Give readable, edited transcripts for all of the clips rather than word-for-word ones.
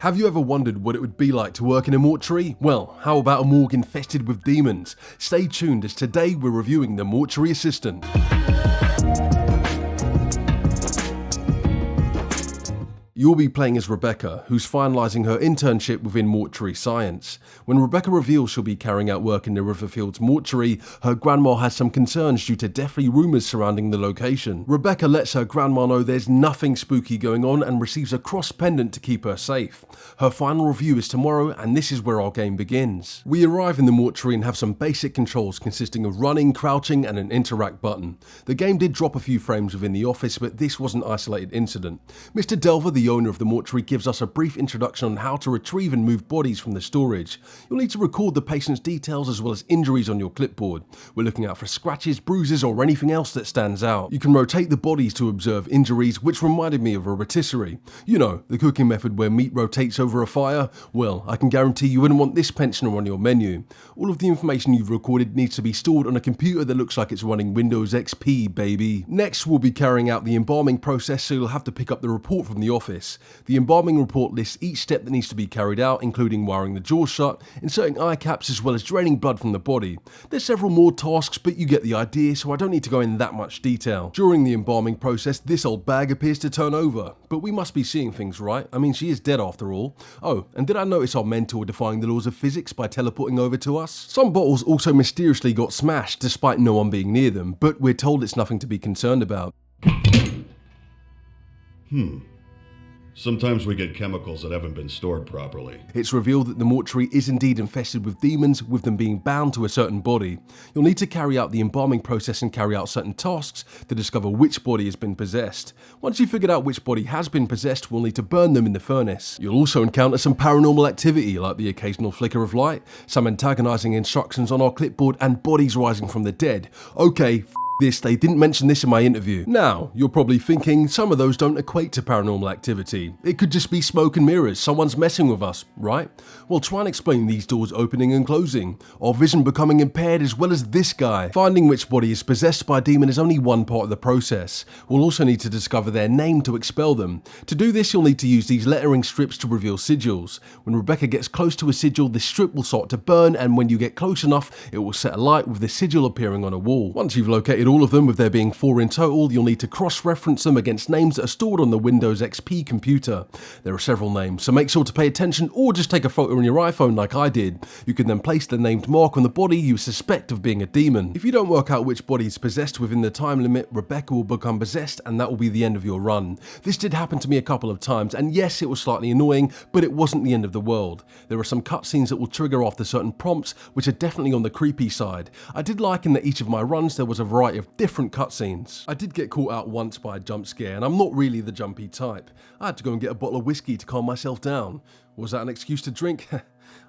Have you ever wondered what it would be like to work in a mortuary? Well, how about a morgue infested with demons? Stay tuned as today we're reviewing the Mortuary Assistant. You'll be playing as Rebecca, who's finalising her internship within mortuary science. When Rebecca reveals she'll be carrying out work in the Riverfields mortuary, her grandma has some concerns due to deathly rumours surrounding the location. Rebecca lets her grandma know there's nothing spooky going on and receives a cross pendant to keep her safe. Her final review is tomorrow, and this is where our game begins. We arrive in the mortuary and have some basic controls consisting of running, crouching and an interact button. The game did drop a few frames within the office, but this was an isolated incident. Mr. Delver, the owner of the mortuary, gives us a brief introduction on how to retrieve and move bodies from the storage. You'll need to record the patient's details as well as injuries on your clipboard. We're looking out for scratches, bruises or anything else that stands out. You can rotate the bodies to observe injuries, which reminded me of a rotisserie. You know, the cooking method where meat rotates over a fire? Well, I can guarantee you wouldn't want this pensioner on your menu. All of the information you've recorded needs to be stored on a computer that looks like it's running Windows XP, baby. Next, we'll be carrying out the embalming process, so you'll have to pick up the report from the office. The embalming report lists each step that needs to be carried out, including wiring the jaw shut, inserting eye caps as well as draining blood from the body. There's several more tasks, but you get the idea, so I don't need to go in that much detail. During the embalming process, this old bag appears to turn over, but we must be seeing things right. I mean, she is dead after all. Oh, and did I notice our mentor defying the laws of physics by teleporting over to us? Some bottles also mysteriously got smashed despite no one being near them, but we're told it's nothing to be concerned about. Sometimes we get chemicals that haven't been stored properly. It's revealed that the mortuary is indeed infested with demons, with them being bound to a certain body. You'll need to carry out the embalming process and carry out certain tasks to discover which body has been possessed. Once you've figured out which body has been possessed, we'll need to burn them in the furnace. You'll also encounter some paranormal activity, like the occasional flicker of light, some antagonizing instructions on our clipboard, and bodies rising from the dead. Okay, this, they didn't mention this in my interview. Now, you're probably thinking some of those don't equate to paranormal activity. It could just be smoke and mirrors, someone's messing with us, right? Well, try and explain these doors opening and closing, our vision becoming impaired as well as this guy. Finding which body is possessed by a demon is only one part of the process. We'll also need to discover their name to expel them. To do this, you'll need to use these lettering strips to reveal sigils. When Rebecca gets close to a sigil, the strip will start to burn, and when you get close enough, it will set alight with the sigil appearing on a wall. Once you've located all of them, with there being 4 in total, you'll need to cross-reference them against names that are stored on the Windows XP computer. There are several names, so make sure to pay attention or just take a photo on your iPhone like I did. You can then place the named mark on the body you suspect of being a demon. If you don't work out which body is possessed within the time limit, Rebecca will become possessed and that will be the end of your run. This did happen to me a couple of times, and yes, it was slightly annoying, but it wasn't the end of the world. There are some cutscenes that will trigger after certain prompts, which are definitely on the creepy side. I did like in that each of my runs there was a variety of different cutscenes. I did get caught out once by a jump scare, and I'm not really the jumpy type. I had to go and get a bottle of whiskey to calm myself down. Was that an excuse to drink?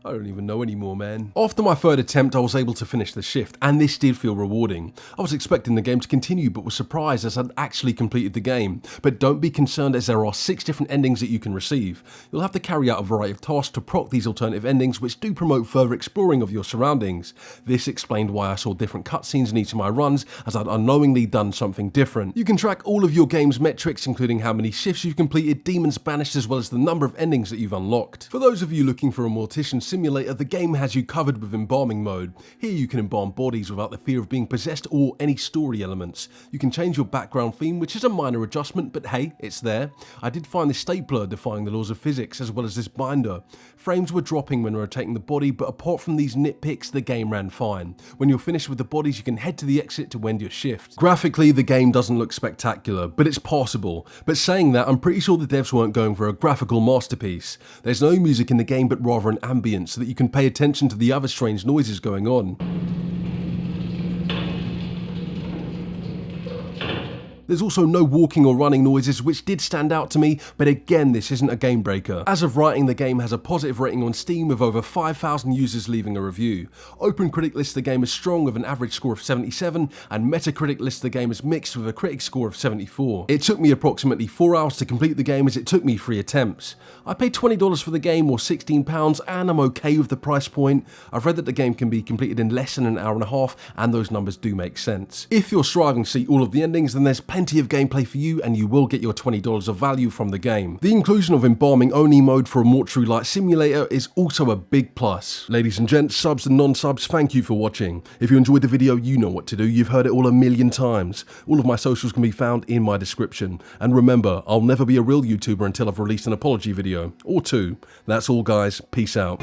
I don't even know anymore, man. After my third attempt, I was able to finish the shift, and this did feel rewarding. I was expecting the game to continue, but was surprised as I'd actually completed the game. But don't be concerned, as there are 6 different endings that you can receive. You'll have to carry out a variety of tasks to proc these alternative endings, which do promote further exploring of your surroundings. This explained why I saw different cutscenes in each of my runs, as I'd unknowingly done something different. You can track all of your game's metrics, including how many shifts you've completed, demons banished, as well as the number of endings that you've unlocked. For those of you looking for a mortician simulator, the game has you covered with embalming mode. Here you can embalm bodies without the fear of being possessed or any story elements. You can change your background theme, which is a minor adjustment, but hey, it's there. I did find this stapler defying the laws of physics, as well as this binder. Frames were dropping when rotating the body, but apart from these nitpicks, the game ran fine. When you're finished with the bodies, you can head to the exit to end your shift. Graphically, the game doesn't look spectacular, but it's passable. But saying that, I'm pretty sure the devs weren't going for a graphical masterpiece. There's no music in the game, but rather an ambient, so that you can pay attention to the other strange noises going on. There's also no walking or running noises, which did stand out to me, but again, this isn't a game breaker. As of writing, the game has a positive rating on Steam with over 5,000 users leaving a review. OpenCritic lists the game as strong with an average score of 77, and Metacritic lists the game as mixed with a critic score of 74. It took me approximately 4 hours to complete the game, as it took me 3 attempts. I paid $20 for the game, or £16, and I'm okay with the price point. I've read that the game can be completed in less than an hour and a half, and those numbers do make sense. If you're striving to see all of the endings, then there's plenty plenty of gameplay for you, and you will get your $20 of value from the game. The inclusion of embalming only mode for a mortuary-like simulator is also a big plus. Ladies and gents, subs and non-subs, thank you for watching. If you enjoyed the video, you know what to do. You've heard it all a million times. All of my socials can be found in my description. And remember, I'll never be a real YouTuber until I've released an apology video. Or two. That's all, guys. Peace out.